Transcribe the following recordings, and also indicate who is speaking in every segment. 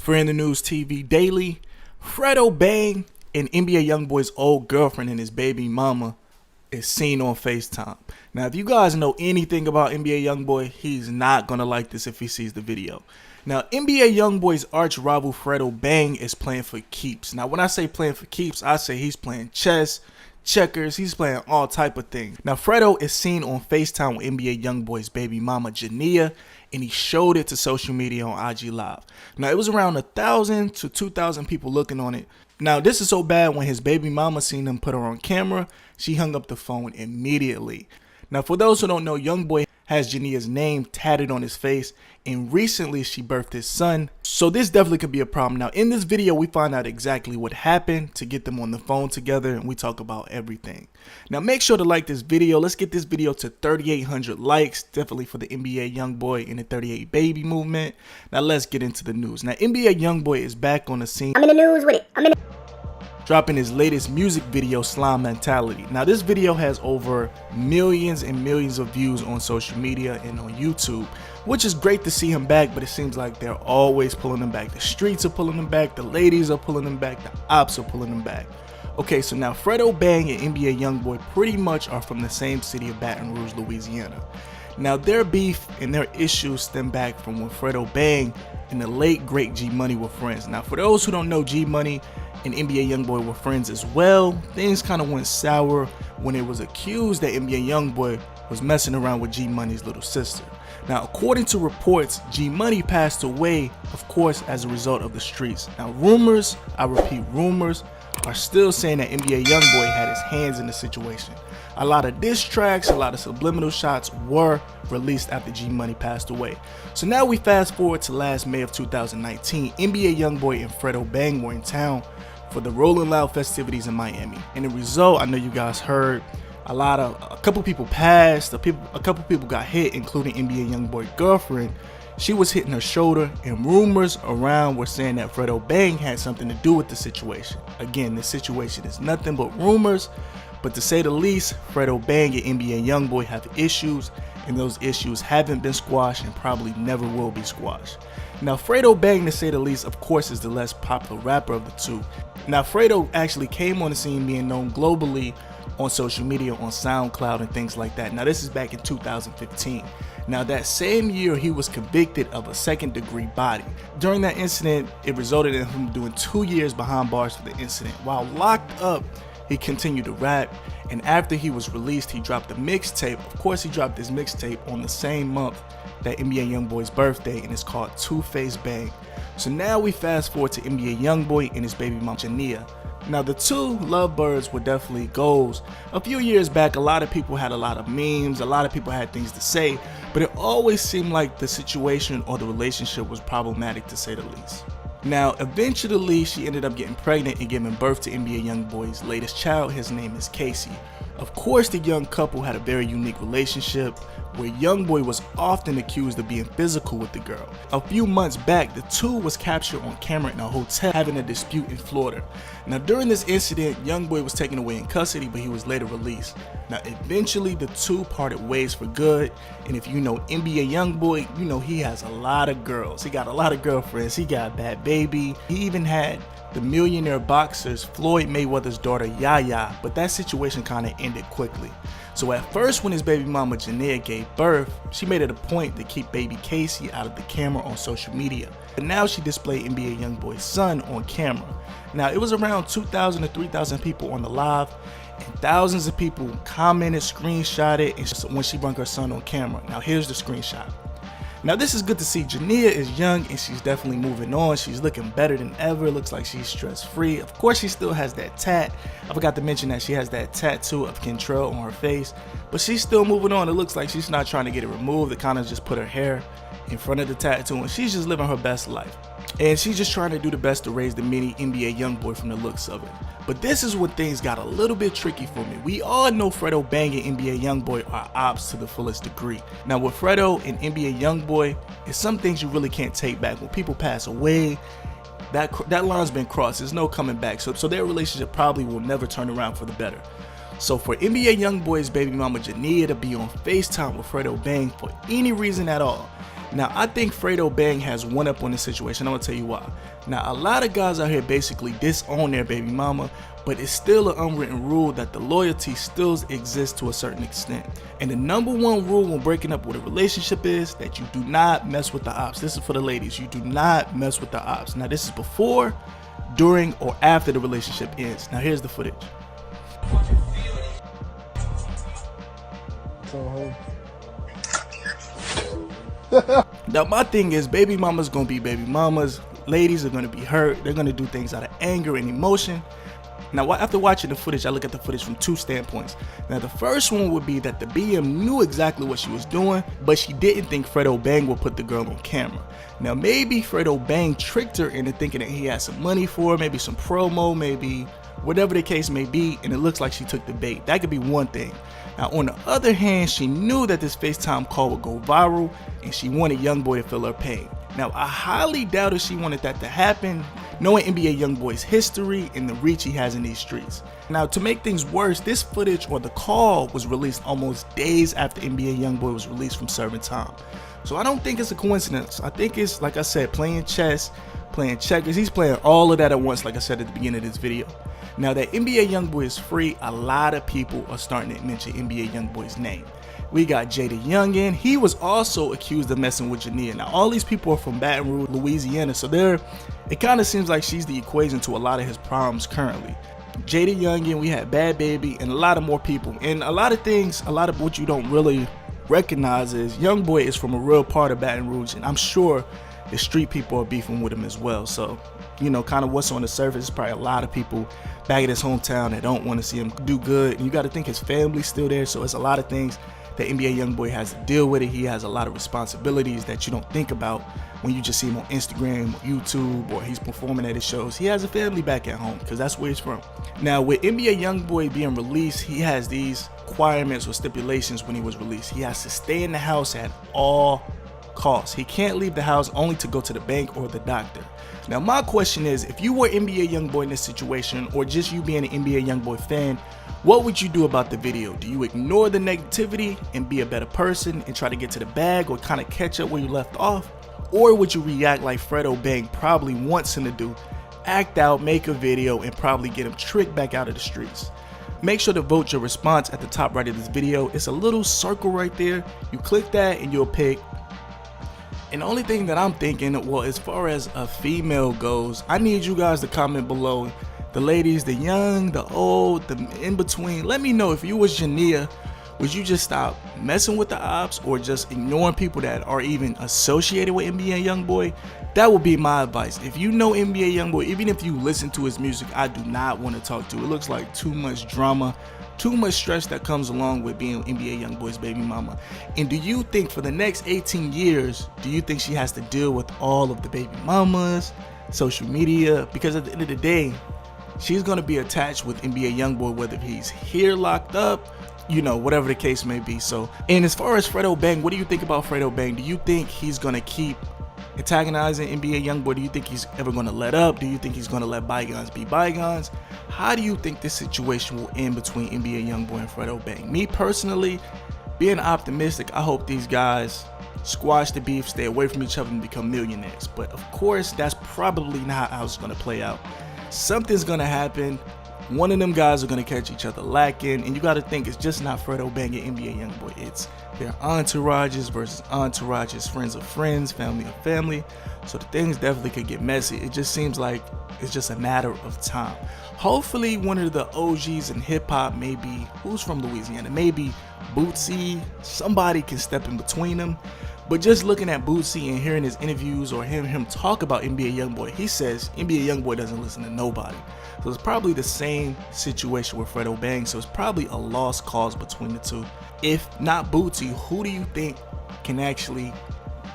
Speaker 1: For In the News TV Daily, Fredo Bang and NBA Youngboy's old girlfriend and his baby mama is seen on Facetime. Now, if you guys know anything about NBA Youngboy, he's not gonna like this if he sees the video. Now, NBA Youngboy's arch rival Fredo Bang is playing for keeps. Now, when I say playing for keeps, I say he's playing chess, checkers, he's playing all type of things. Now, Fredo is seen on Facetime with NBA Youngboy's baby mama Jania, and he showed it to social media on IG Live. Now, it was around 1,000 to 2,000 people looking on it. Now, this is so bad, when his baby mama seen him put her on camera, she hung up the phone immediately. Now, for those who don't know, Youngboy has Jania's name tatted on his face, and recently she birthed his son, so this definitely could be a problem. Now, in this video, we find out exactly what happened to get them on the phone together, and we talk about everything. Now, make sure to like this video. Let's get this video to 3,800 likes, definitely for the NBA Youngboy and the 38 baby movement. Now, let's get into the news. Now, NBA Youngboy is back on the scene.
Speaker 2: I'm in the news with it.
Speaker 1: Dropping his latest music video, Slime Mentality. Now, this video has over millions and millions of views on social media and on YouTube, which is great to see him back, but it seems like they're always pulling him back. The streets are pulling him back, the ladies are pulling him back, the ops are pulling him back. Okay, so now Fredo Bang and NBA Youngboy pretty much are from the same city of Baton Rouge, Louisiana. Now, their beef and their issues stem back from when Fredo Bang and the late great G Money were friends. Now, for those who don't know, G Money and NBA Youngboy were friends as well. Things kind of went sour when it was accused that NBA Youngboy was messing around with G Money's little sister. Now, according to reports, G Money passed away, of course, as a result of the streets. Now, rumors, I repeat, rumors, are still saying that NBA Youngboy had his hands in the situation. A lot of diss tracks, a lot of subliminal shots were released after G Money passed away. So now we fast forward to last May of 2019. NBA Youngboy and Fredo Bang were in town for the Rolling Loud festivities in Miami. And the result, I know you guys heard, a couple people passed, a couple people got hit, including NBA Youngboy girlfriend. She was hitting her shoulder, and rumors around were saying that Fredo Bang had something to do with the situation. Again, this situation is nothing but rumors, but to say the least, Fredo Bang and NBA Youngboy have issues, and those issues haven't been squashed and probably never will be squashed. Now, Fredo Bang, to say the least, of course, is the less popular rapper of the two. Now, Fredo actually came on the scene being known globally on social media, on SoundCloud and things like that. Now, this is back in 2015. Now, that same year, he was convicted of a second-degree body. During that incident, it resulted in him doing 2 years behind bars for the incident. While locked up, he continued to rap, and after he was released, he dropped a mixtape. Of course, he dropped his mixtape on the same month that NBA Youngboy's birthday, and it's called Two-Face Bang. So now we fast forward to NBA Youngboy and his baby mom Jania. Now, the two lovebirds were definitely goals. A few years back, a lot of people had a lot of memes, a lot of people had things to say, but it always seemed like the situation or the relationship was problematic, to say the least. Now, eventually, she ended up getting pregnant and giving birth to NBA Youngboy's latest child. His name is Casey. Of course, the young couple had a very unique relationship, where Youngboy was often accused of being physical with the girl. A few months back, the two was captured on camera in a hotel having a dispute in Florida. Now, during this incident, Youngboy was taken away in custody, but he was later released. Now, eventually, the two parted ways for good, and if you know NBA Youngboy, you know he has a lot of girls. He got a lot of girlfriends. He got a bad baby. He even had the millionaire boxers Floyd Mayweather's daughter Yaya, but that situation kind of ended quickly. So at first, when his baby mama Jania gave birth, she made it a point to keep baby Casey out of the camera on social media. But now she displayed NBA Youngboy's son on camera. Now, it was around 2,000 to 3,000 people on the live, and thousands of people commented, screenshotted, and when she brought her son on camera. Now, here's the screenshot. Now, this is good to see. Jania is young and she's definitely moving on. She's looking better than ever. Looks like she's stress-free. Of course, she still has that tat. I forgot to mention that she has that tattoo of Kentrell on her face, but she's still moving on. It looks like she's not trying to get it removed. They kind of just put her hair in front of the tattoo, and she's just living her best life. And she's just trying to do the best to raise the mini NBA Youngboy from the looks of it. But this is when things got a little bit tricky for me. We all know Fredo Bang and NBA Youngboy are ops to the fullest degree. Now, with Fredo and NBA Youngboy, it's some things you really can't take back. When people pass away, that line's been crossed. There's no coming back. So their relationship probably will never turn around for the better. So for NBA Youngboy's baby mama Jania to be on FaceTime with Fredo Bang for any reason at all, Now, I think Fredo Bang has one up on this situation. I'm gonna tell you why. Now, a lot of guys out here basically disown their baby mama, but it's still an unwritten rule that the loyalty still exists to a certain extent. And the number one rule when breaking up with a relationship is that you do not mess with the ops. This is for the ladies. You do not mess with the ops. Now, this is before, during, or after the relationship ends. Now, here's the footage. Now, my thing is, baby mamas gonna be baby mamas. Ladies are gonna be hurt. They're gonna do things out of anger and emotion. Now, after watching the footage, I look at the footage from two standpoints. Now, the first one would be that the BM knew exactly what she was doing, but she didn't think Fredo Bang would put the girl on camera. Now, maybe Fredo Bang tricked her into thinking that he had some money for her, maybe some promo, maybe whatever the case may be, and it looks like she took the bait. That could be one thing. Now, on the other hand, she knew that this FaceTime call would go viral, and she wanted Youngboy to feel her pain. Now, I highly doubt if she wanted that to happen, knowing NBA Youngboy's history and the reach he has in these streets. Now, to make things worse, this footage or the call was released almost days after NBA Youngboy was released from serving time. So I don't think it's a coincidence. I think it's, like I said, playing chess, playing checkers. He's playing all of that at once, like I said at the beginning of this video. Now that NBA Youngboy is free, a lot of people are starting to mention NBA Youngboy's name. We got Jada Youngin. He was also accused of messing with Jania. Now, all these people are from Baton Rouge, Louisiana, so it kind of seems like she's the equation to a lot of his problems currently. Jada Youngin, we had Bad Baby, and a lot of more people. And a lot of things, a lot of what you don't really recognize is Youngboy is from a real part of Baton Rouge, and I'm sure the street people are beefing with him as well. So, you know, kind of what's on the surface is probably a lot of people back in his hometown that don't want to see him do good. And you got to think his family's still there, so it's a lot of things that NBA Youngboy has to deal with it. He has a lot of responsibilities that you don't think about when you just see him on Instagram, YouTube, or he's performing at his shows. He has a family back at home because that's where he's from. Now, with NBA Youngboy being released, he has these requirements or stipulations when he was released. He has to stay in the house at all costs. He can't leave the house only to go to the bank or the doctor. Now, my question is, if you were NBA Youngboy in this situation, or just you being an NBA Youngboy fan, what would you do about the video? Do you ignore the negativity and be a better person and try to get to the bag or kind of catch up where you left off? Or would you react like Fredo Bang probably wants him to do, act out, make a video, and probably get him tricked back out of the streets? Make sure to vote your response at the top right of this video. It's a little circle right there. You click that and you'll pick. And the only thing that I'm thinking, well, as far as a female goes, I need you guys to comment below. The ladies, the young, the old, the in between. Let me know if you was Jania, would you just stop messing with the ops or just ignoring people that are even associated with NBA Youngboy? That would be my advice. If you know NBA Youngboy, even if you listen to his music, I do not want to talk to. It looks like too much drama, too much stress that comes along with being NBA Youngboy's baby mama. And do you think for the next 18 years, do you think she has to deal with all of the baby mamas, social media? Because at the end of the day, she's going to be attached with NBA Youngboy, whether he's here locked up, you know, whatever the case may be. So, and as far as Fredo Bang, what do you think about Fredo Bang? Do you think he's going to keep antagonizing NBA Youngboy? Do you think he's ever going to let up? Do you think he's going to let bygones be bygones? How do you think this situation will end between NBA Youngboy and Fredo Bang? Me personally, being optimistic, I hope these guys squash the beef, stay away from each other, and become millionaires. But of course, that's probably not how it's going to play out. Something's going to happen. One of them guys are going to catch each other lacking, and you got to think it's just not Fredo Bang and NBA Youngboy. It's their entourages versus entourages, friends of friends, family of family. So the things definitely could get messy. It just seems like it's just a matter of time. Hopefully one of the OGs in hip hop, maybe who's from Louisiana, maybe Bootsy, somebody can step in between them. But just looking at Bootsy and hearing his interviews or hearing him talk about NBA Youngboy, he says NBA Youngboy doesn't listen to nobody. So it's probably the same situation with Fredo Bang. So it's probably a lost cause between the two. If not Bootsy, who do you think can actually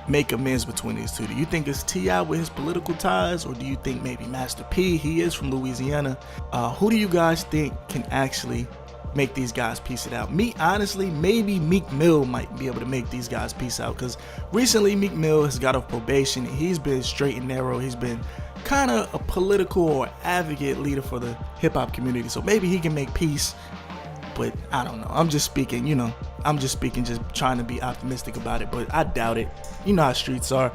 Speaker 1: make amends between these two? Do you think it's T.I. with his political ties, or do you think maybe Master P? He is from Louisiana. Who do you guys think can actually make these guys piece it out? Me, honestly, maybe Meek Mill might be able to make these guys piece out, because recently Meek Mill has got off probation and he's been straight and narrow. He's been kind of a political or advocate leader for the hip-hop community, so maybe he can make peace. But I don't know, I'm just speaking, you know, I'm just speaking, just trying to be optimistic about it, but I doubt it. You know how streets are.